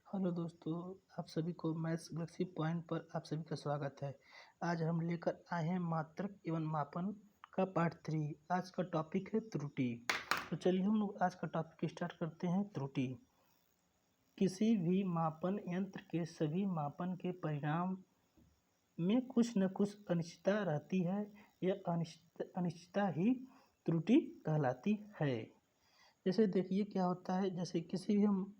Hello दोस्तों, आप सभी को मैथ्स गैलेक्सी पॉइंट पर आप सभी का स्वागत है। आज हम लेकर आए हैं मात्रक एवं मापन का पार्ट 3। आज का टॉपिक है त्रुटि। तो चलिए हम लोग आज का टॉपिक स्टार्ट करते हैं। त्रुटि किसी भी मापन यंत्र के सभी मापन के परिणाम में कुछ न कुछ अनिश्चितता रहती है। यह अनिश्चितता ही त्रुटि कहलाती है। जैसे देखिए क्या होता है, जैसे किसी भी हम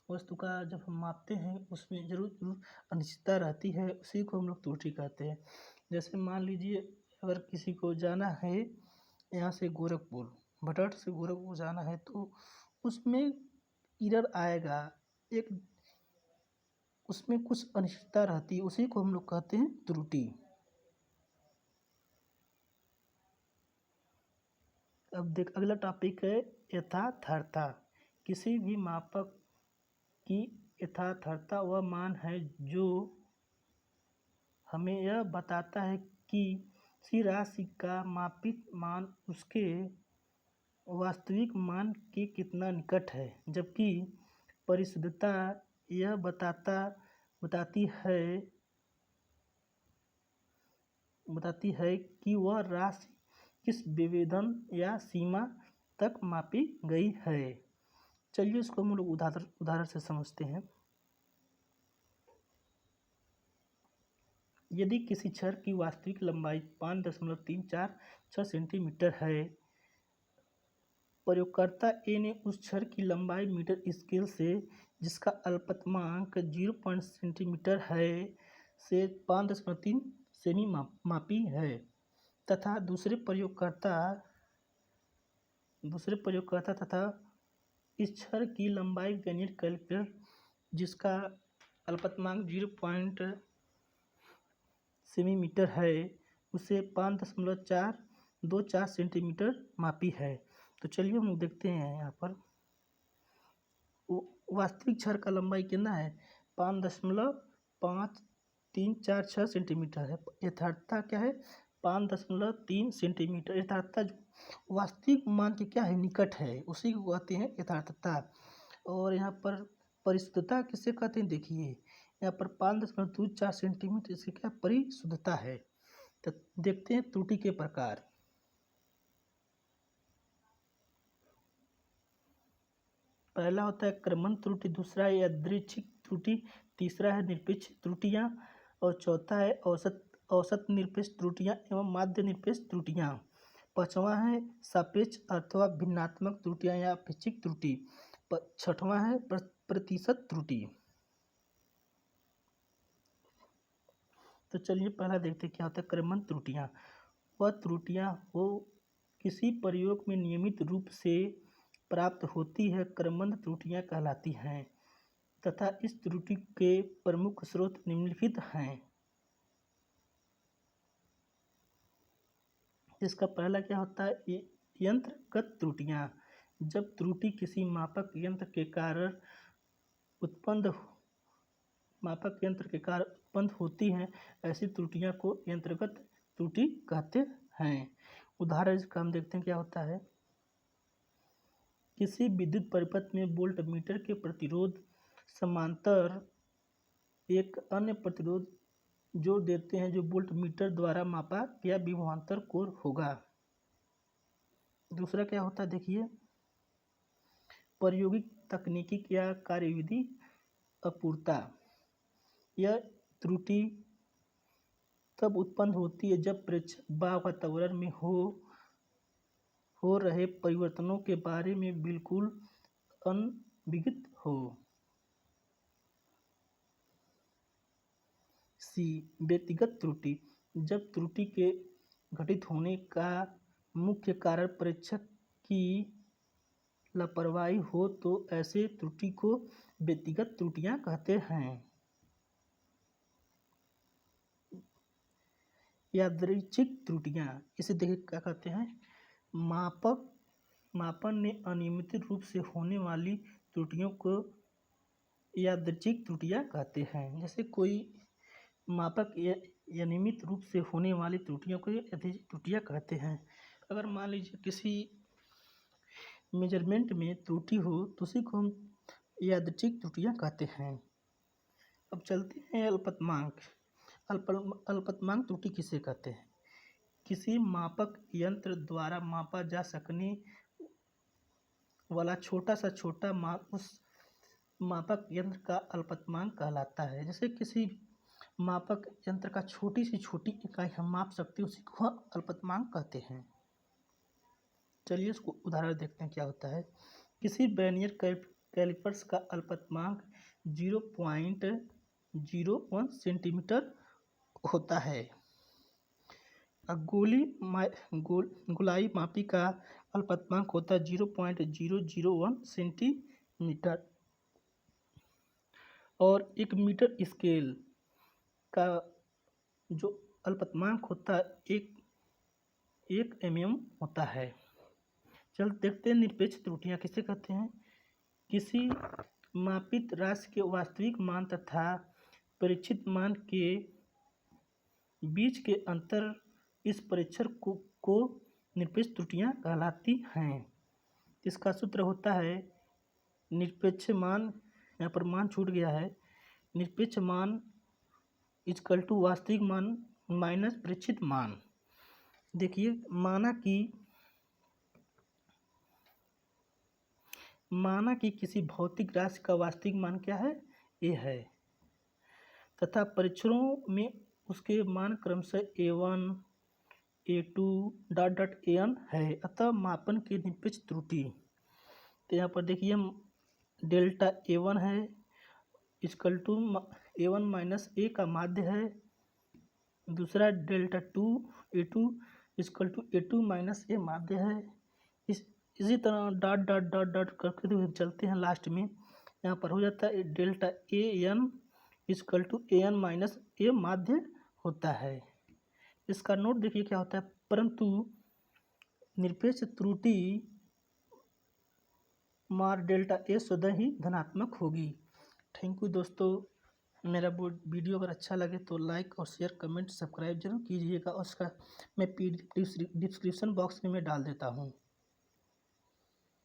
वस्तु का जब हम मापते हैं उसमें जरूर अनिश्चितता रहती है, उसी को हम लोग त्रुटि कहते हैं। जैसे मान लीजिए अगर किसी को जाना है यहाँ से गोरखपुर, भटट से गोरखपुर जाना है, तो उसमें एरर आएगा, एक उसमें कुछ अनिश्चितता रहती है, उसी को हम लोग कहते हैं त्रुटि। अब देख अगला टॉपिक है यथार्थता। किसी भी मापक की यथार्थता वह मान है जो हमें यह बताता है कि किसी राशि का मापित मान उसके वास्तविक मान के कितना निकट है, जबकि परिशुद्धता यह बताती है कि वह राशि किस विभेदन या सीमा तक मापी गई है। चलिए इसको हम लोग उदाहरण से समझते हैं। यदि किसी छड़ की वास्तविक लंबाई 5.346 सेंटीमीटर है, प्रयोगकर्ता ए ने उस छड़ की लंबाई मीटर स्केल से, जिसका अल्पतमांक 0 सेंटीमीटर है, से 5.3 सेमी मापी है, तथा दूसरे प्रयोगकर्ता तथा इस छड़ की लंबाई वर्नियर कैलिपर, जिसका अल्पतमांक 0 सेंटीमीटर है, उसे 5.424 सेंटीमीटर मापी है। तो चलिए हम देखते हैं यहाँ पर वास्तविक छड़ का लंबाई कितना है, 5.5346 सेंटीमीटर है। यथार्थता क्या है, 5.3 सेंटीमीटर। यथार्थता जो वास्तविक मान के क्या है, निकट है, उसी को कहते हैं यथार्थता। और यहाँ पर परिशुद्धता किसे कहते हैं, देखिए यहाँ पर 5.24 सेंटीमीटर, इसकी क्या परिशुद्धता है। तो देखते हैं त्रुटि के प्रकार। पहला होता है क्रमन त्रुटि, दूसरा है यादृच्छिक त्रुटि, तीसरा है निरपेक्ष त्रुटियां, और चौथा है औसत निरपेक्ष त्रुटियां एवं माध्य निरपेक्ष त्रुटियां। पांचवा है सापेक्ष अथवा भिन्नात्मक त्रुटियां या अपेक्षिक त्रुटि। छठवां है प्रतिशत त्रुटि। तो चलिए पहला देखते क्या होता है क्रमन त्रुटियां। वह त्रुटियां वो किसी प्रयोग में नियमित रूप से प्राप्त होती है, क्रमबद्ध त्रुटियां कहलाती हैं, तथा इस त्रुटि के प्रमुख स्रोत निम्नलिखित हैं। इसका पहला क्या होता है, यंत्रगत त्रुटियां। जब त्रुटि किसी मापक यंत्र के कारण उत्पन्न होती हैं, ऐसी त्रुटियां को यंत्रगत त्रुटि कहते हैं। उदाहरण इसका हम देखते हैं क्या होता है। किसी विद्युत परिपथ में वोल्ट मीटर के प्रतिरोध समांतर एक अन्य प्रतिरोध जोड़ देते हैं, जो वोल्ट मीटर द्वारा मापा गया विभवांतर कोण होगा। दूसरा क्या होता है, देखिए प्रायोगिक तकनीकी या कार्यविधि अपूर्णता। यह त्रुटि तब उत्पन्न होती है जब प्रेक्षक वातावरण में हो रहे परिवर्तनों के बारे में बिल्कुल अनभिज्ञ हो। सी व्यक्तिगत त्रुटि। जब त्रुटि के घटित होने का मुख्य कारण प्रेक्षक की लापरवाही हो, तो ऐसे त्रुटि को व्यक्तिगत त्रुटियां कहते हैं। यादृच्छिक त्रुटियां, इसे देखिए क्या कहते हैं, मापन में अनियमित रूप से होने वाली त्रुटियों को यादृच्छिक त्रुटियां कहते हैं। जैसे कोई मापक अनियमित रूप से होने वाली त्रुटियों को यादृच्छिक त्रुटियां कहते हैं। अगर मान लीजिए किसी मेजरमेंट में त्रुटि हो, तो उसी को हम यादृच्छिक त्रुटियां कहते हैं। अब चलते हैं अल्पतमांक। अल्पतमांक त्रुटि किसे कहते हैं? किसी मापक यंत्र द्वारा मापा जा सकने वाला छोटा से छोटा माप उस मापक यंत्र का अल्पतमांक कहलाता है। जैसे किसी मापक यंत्र का छोटी से छोटी इकाई हम माप सकते हैं, उसी को अल्पतमांक कहते हैं। चलिए इसको उदाहरण देखते हैं क्या होता है। किसी वर्नियर कैलिपर्स का अल्पतमांक 0.01 सेंटीमीटर होता है। गोलाई मापी का अल्पतमांक होता है 0.001 सेंटीमीटर। और एक मीटर स्केल का जो अल्पतमांक होता है 1 mm होता है। चल देखते हैं निरपेक्ष त्रुटियां किसे कहते हैं। किसी मापित राशि के वास्तविक मान तथा परीक्षित मान के बीच के अंतर इस परीक्षण को निरपेक्ष त्रुटियां कहलाती हैं। इसका सूत्र होता है निरपेक्ष मान, यहाँ पर मान छूट गया है, निरपेक्ष मान इक्वल टू वास्तविक मान माइनस परीक्षित मान। देखिए माना कि किसी भौतिक राशि का वास्तविक मान क्या है, a है, तथा परीक्षणों में उसके मान क्रमशः a1 a2 an है। अतः मापन की निरपेक्ष त्रुटि, तो यहाँ पर देखिए डेल्टा a1 है equal to a1 minus a का माध्य है। दूसरा delta a2 equal to a2 minus a माध्य है। इसी तरह डॉट करके हुए चलते हैं। लास्ट में यहाँ पर हो जाता है delta an equal to an minus a माध्य होता है। इसका नोट देखिए क्या होता है, परंतु निरपेक्ष त्रुटि मार डेल्टा a स्वतः ही धनात्मक होगी। थैंक यू दोस्तों। मेरा वीडियो अगर अच्छा लगे तो लाइक और शेयर, कमेंट, सब्सक्राइब जरूर कीजिएगा। और उसका मैं PDF डिस्क्रिप्शन बॉक्स में डाल देता हूँ।